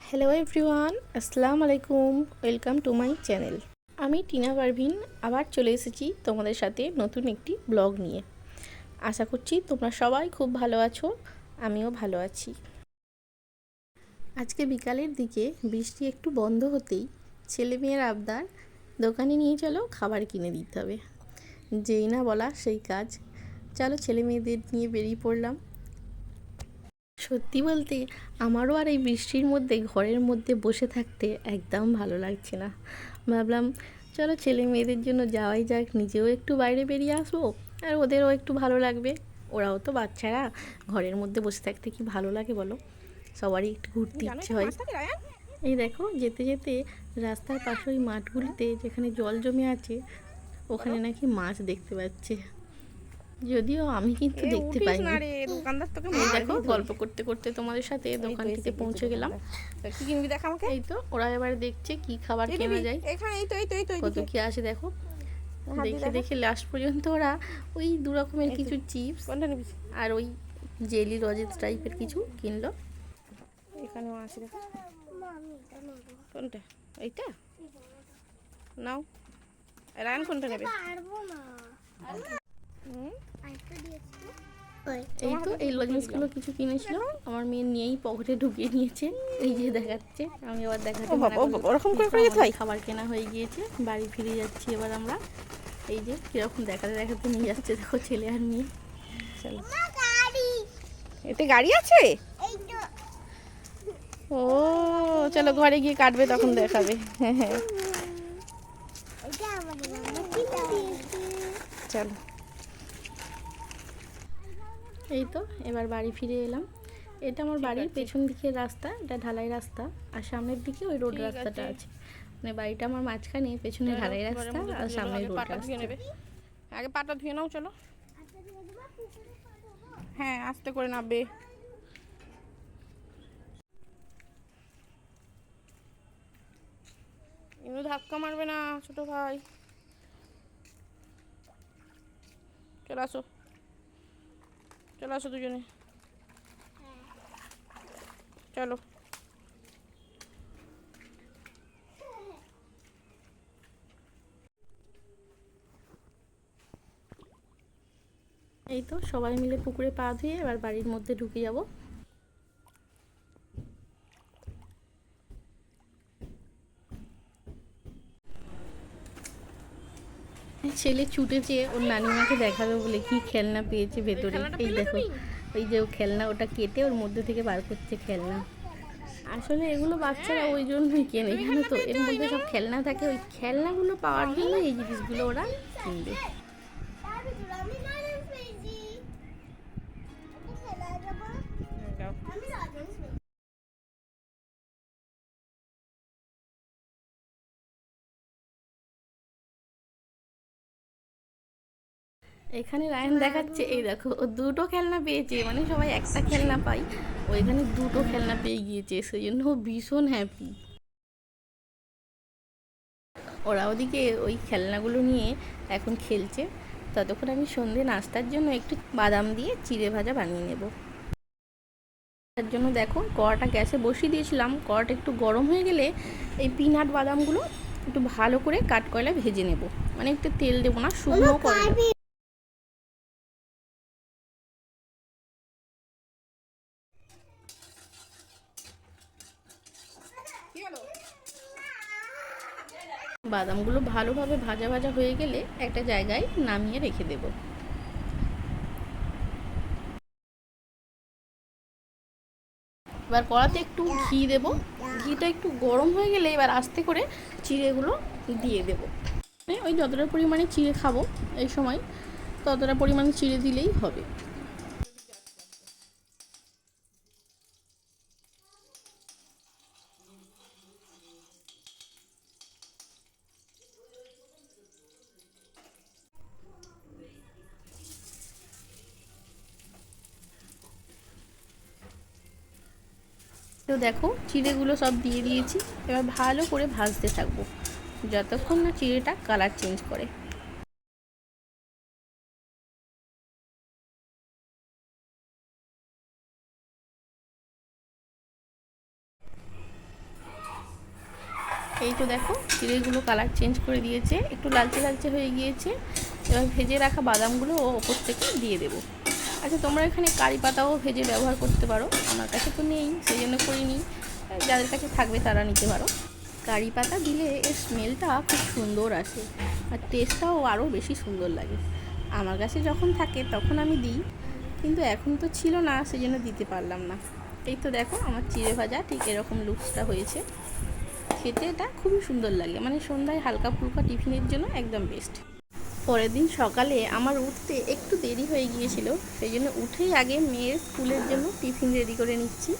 Hello everyone, আসসালামু আলাইকুম। Welcome to my channel. আমি টিনা পারভিন আবার চলে এসেছি তোমাদের সাথে নতুন একটি ব্লগ নিয়ে। আশা করছি তোমরা সবাই খুব ভালো আছো, আমিও ভালো আছি। আজকে বিকালের দিকে বৃষ্টি একটু বন্ধ হতেই ছেলে মেয়ের আবদার, দোকানে নিয়ে চলো, খাবার কিনে দিতে হবে। যেই না বলা সেই কাজ। চলো ছেলে মেয়েদের নিয়ে বেরিয়ে পড়লাম। সত্যি বলতে আমারও আর এই বৃষ্টির মধ্যে ঘরের মধ্যে বসে থাকতে একদম ভালো লাগছে না। ভাবলাম চলো ছেলে মেয়েদের জন্য যাওয়াই যাক, নিজেও একটু বাইরে বেরিয়ে আসবো আর ওদেরও একটু ভালো লাগবে। ওরাও তো বাচ্চারা, ঘরের মধ্যে বসে থাকতে কি ভালো লাগে বলো, সবারই একটু ঘুরতে ইচ্ছে হয়। এই দেখো যেতে যেতে রাস্তার পাশে ওই মাঠগুলিতে যেখানে জল জমে আছে ওখানে নাকি মাছ দেখতে পাচ্ছে, যদিও আমি কিন্তু দেখতে পাইনি। এই দেখো গল্প করতে করতে তোমাদের সাথে দোকানটিতে পৌঁছে গেলাম। কি কিনবি দেখ আমাকে। এই তো ওরা এবার দেখছে কি খাবার কেনা যায়, এখানে এই তো কত কি আসে দেখো। দেখে দেখে লাস্ট পর্যন্ত ওরা ওই দু রকমের কিছু চিপস কোনটা নিবি? আর ওই জেলি রজেস টাইপের কিছু কিনলো। এখানেও আছে দেখো। কোনটা? এইটা নাও। রায়ন কোনটা নেবে? এই তো এই লজেন্সগুলো কিছু কিনেছিল, আমার মেয়ে নিয়েই পকেটে ঢুকিয়ে নিয়েছে। এই যে দেখাচ্ছে, আমি আবার দেখাতে মানা করলাম। ওরকম করে যেতে হয়। খাবার কেনা হয়ে গিয়েছে, বাড়ি ফিরে যাচ্ছি এবার আমরা। এই যে কিরকম দেখাতে দেখাতে নিয়ে যাচ্ছে দেখো ছেলে আর মেয়ে। চলো, এতে গাড়ি আছে? ও চলো ঘরে গিয়ে কাটবে তখন দেখাবে। হ্যাঁ চলো। এই তো এবার বাড়ি ফিরে এলাম। এটা আমার বাড়ির পেছন দিকের রাস্তা, এটা ঢালাই রাস্তা, আর সামনের দিকে ওই রোড রাস্তাটা আছে। মানে বাড়িটা আমার মাঝখানে, পেছনে ঢালাই রাস্তা আর সামনে রোড রাস্তা। আগে পাটা ধুয়ে নাও চলো। হ্যাঁ আস্তে করে নামবে। ইনু ধাক্কা মারবে না ছোট ভাই। চলে আসো, চলে আসো দুজনে, চলো। এই তো সবাই মিলে পুকুরে পা ধুয়ে এবার বাড়ির মধ্যে ঢুকে যাব। ছেলে ছুটেছে ওর নানিমাকে দেখাবে বলে কি খেলনা পেয়েছে ভেতরে। এই দেখো ওই যে ও খেলনা, ওটা কেটে ওর মধ্যে থেকে বার করছে খেলনা। আসলে এগুলো বাচ্চারা ওই জন্যই কেনে, জানো তো, এর মধ্যে সব খেলনা থাকে, ওই খেলনাগুলো পাওয়ার জন্য এই জিনিসগুলো ওরা কিনবে। এখানে রায়ন দেখাচ্ছে, এই দেখো ও দুটো খেলনা পেয়েছে, মানে সবাই একটা খেলনা পাই, ও এখানে দুটো খেলনা পেয়ে গিয়েছে, সেই জন্য ও ভীষণ হ্যাপি। ওরা ওদিকে ওই খেলনাগুলো নিয়ে এখন খেলছে, ততক্ষণ আমি সন্ধে নাস্তার জন্য একটু বাদাম দিয়ে চিড়ে ভাজা বানিয়ে নেব। তার জন্য দেখো কড়াটা গ্যাসে বসিয়ে দিয়েছিলাম, কড়াটা একটু গরম হয়ে গেলে এই পিনাট বাদামগুলো একটু ভালো করে কাঠ কয়লায় ভেজে নেব, মানে একটু তেল দেবো না, শুকনো কয়লা। বাদামগুলো ভালোভাবে ভাজা ভাজা হয়ে গেলে একটা জায়গায় নামিয়ে রেখে দেব। এবার কড়াতে একটু ঘি দেব, ঘিটা একটু গরম হয়ে গেলে এবার আস্তে করে চিড়েগুলো দিয়ে দেব। ওই যতটা পরিমাণে চিড়ে খাবো এই সময় ততটা পরিমাণে চিড়ে দিলেই হবে। তো দেখো চিড়েগুলো সব দিয়ে দিয়েছি, এবার ভালো করে ভাজতে থাকবো যতক্ষণ না চিড়েটা কালার চেঞ্জ করে। এই তো দেখো চিড়েগুলো কালার চেঞ্জ করে দিয়েছে, একটু লালচে লালচে হয়ে গিয়েছে। এবার ভেজে রাখা বাদামগুলো ওপর থেকে দিয়ে দেবো। আচ্ছা, তোমরা এখানে কারি পাতাও ভেজে ব্যবহার করতে পারো, আমার কাছে তো নেই সেই জন্য করিনি, যাদের কাছে থাকবে তারা নিতে পারো। কারি পাতা দিলে এর স্মেলটা খুব সুন্দর আসে আর টেস্টটাও আরও বেশি সুন্দর লাগে। আমার কাছে যখন থাকে তখন আমি দিই, কিন্তু এখন তো ছিল না সেই জন্য দিতে পারলাম না। এই তো দেখো আমার চিড়ে ভাজা ঠিক এরকম লুকসটা হয়েছে। খেতে এটা খুবই সুন্দর লাগে, মানে সন্ধ্যায় হালকা ফুলকা টিফিনের জন্য একদম বেস্ট। পরের দিন সকালে আমার উঠতে একটু দেরি হয়ে গিয়েছিল, সেই জন্য উঠেই আগে মেয়ের স্কুলের জন্য টিফিন রেডি করে নিচ্ছি।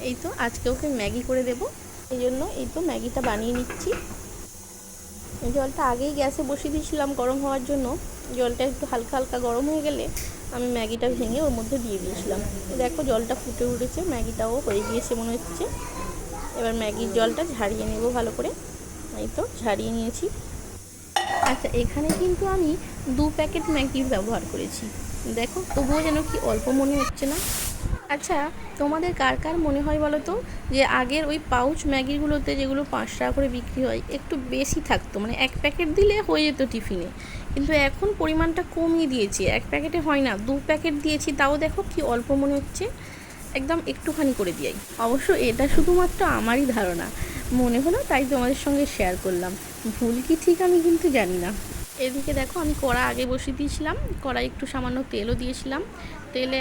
এই তো আজকে ওকে ম্যাগি করে দেবো, এই জন্য এই তো ম্যাগিটা বানিয়ে নিচ্ছি। জলটা আগেই গ্যাসে বসিয়ে দিয়েছিলাম গরম হওয়ার জন্য। জলটা একটু হালকা হালকা গরম হয়ে গেলে আমি ম্যাগিটা ভেঙে ওর মধ্যে দিয়ে দিয়েছিলাম। দেখো জলটা ফুটে উঠেছে, ম্যাগিটাও হয়ে গিয়েছে মনে হচ্ছে। এবার ম্যাগির জলটা ঝারিয়ে নেব ভালো করে। এই তো ঝারিয়ে নিয়েছি। আচ্ছা, এখানে কিন্তু আমি 2 প্যাকেট ম্যাগি ব্যবহার করেছি। দেখো তবুও যেন কি অল্প মনে হচ্ছে না। আচ্ছা, তোমাদের কার কার মনে হয় বলো তো যে আগের ওই পাউচ ম্যাগিগুলোতে যেগুলো 5 টাকা করে বিক্রি হয় একটু বেশি থাকতো, মানে 1 প্যাকেট দিলে হয়ে যেত টিফিনে, কিন্তু এখন পরিমাণটা কমিয়ে দিয়েছি, 1 প্যাকেটে হয় না 2 প্যাকেট দিয়েছি, তাও দেখো কি অল্প মনে হচ্ছে, একদম একটুখানি করে দিই। অবশ্য এটা শুধুমাত্র আমারই ধারণা, মনে হলো তাই তোমাদের সঙ্গে শেয়ার করলাম, ভুল কি ঠিক আমি কিন্তু জানি না। এদিকে দেখো আমি কড়া আগে বসিয়ে দিয়েছিলাম, কড়াই একটু সামান্য তেলও দিয়েছিলাম, তেলে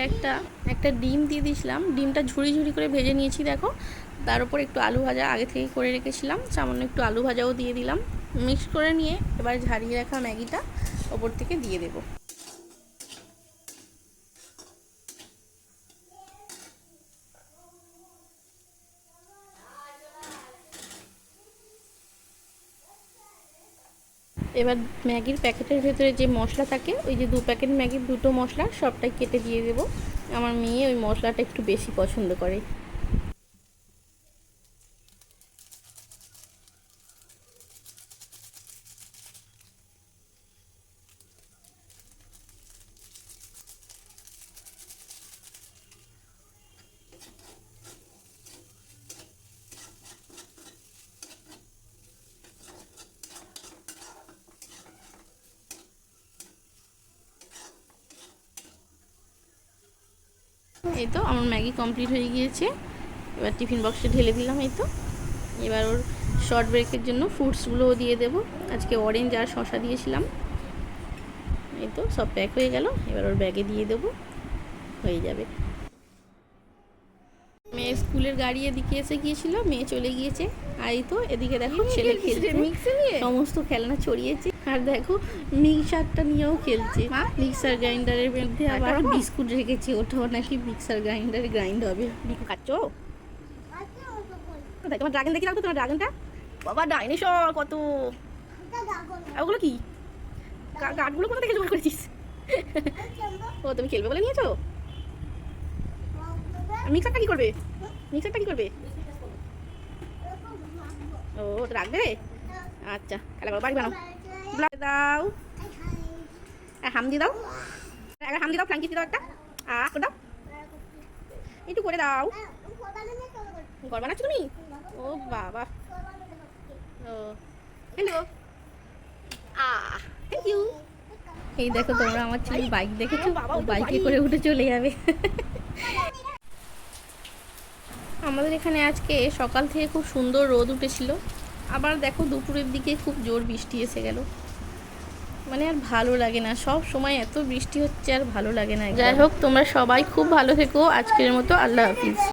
একটা ডিম দিয়ে দিয়েছিলাম, ডিমটা ঝুড়ি ঝুড়ি করে ভেজে নিয়েছি দেখো। তার উপর একটু আলু ভাজা আগে থেকে করে রেখেছিলাম, সামান্য একটু আলু ভাজাও দিয়ে দিলাম, মিক্স করে নিয়ে এবার ঝারিয়ে রাখা ম্যাগিটা ওপর থেকে দিয়ে দেবো। এবার ম্যাগির প্যাকেটের ভেতরে যে মশলা থাকে, ওই যে 2 প্যাকেট ম্যাগির 2টো মশলা সবটাই কেটে দিয়ে দেবো। আমার মেয়ে ওই মশলাটা একটু বেশি পছন্দ করে। এই তো আমার ম্যাগি কমপ্লিট হয়ে গিয়েছে, এবার টিফিন বক্সে ঢেলে দিলাম। এই তো এবার ওর শর্ট ব্রেকের জন্য ফ্রুটসগুলোও দিয়ে দেবো, আজকে অরেঞ্জ আর শশা দিয়েছিলাম। এই তো সব প্যাক হয়ে গেল, এবার ওর ব্যাগে দিয়ে দেবো, হয়ে যাবে। মেয়ের স্কুলের গাড়ি এদিকে এসে গিয়েছিল, মেয়ে চলে গিয়েছে। আর এই তো এদিকে দেখো ছেলে খেলছে, সমস্ত খেলনা ছড়িয়েছে, আর দেখো মিক্সারটা নিয়েও খেলছে। মিক্সার গ্রাইন্ডারের মধ্যে আবার বিস্কুট রেখেছে, ওটাও নাকি মিক্সার গ্রাইন্ডারে গ্রাইন্ড হবে। খাচ্ছ? তোমার ড্রাগন দেখি লাগতো, তোমার ড্রাগনটা বাবা ডাইনোসর কত। ওগুলো কি কাঠগুলো কোথা থেকে জোগাড় করেছিস? ও তুমি খেলবে বলে নিয়েছো? মিক্সারটা কি করবে? মিক্সারটা কি করবে? ও রাখবে? আচ্ছা খেলা করো, বাড়ি বানাও, দাও হাম দিয়ে দাও, একটা হাম দিয়ে দাও, ফ্রাঙ্কি দাও, একটা করে দাও, একটু করে দাও। ঘর বানাচ্ছো তুমি? ও বাবা, ও হ্যালো, থ্যাংক ইউ। এই দেখো তোমরা আমার ছেলে বাইক দেখেছো, বাইকে করে উঠে চলে যাবে। আমাদের এখানে আজকে সকাল থেকে খুব সুন্দর রোদ উঠেছিল, আবার দেখো দুপুরের দিকে খুব জোর বৃষ্টি এসে গেল, মানে আর ভালো লাগে না, সব সময় এত বৃষ্টি হচ্ছে আর ভালো লাগে না। যাই হোক তোমরা সবাই খুব ভালো থেকো, আজকের মতো আল্লাহ হাফিজ।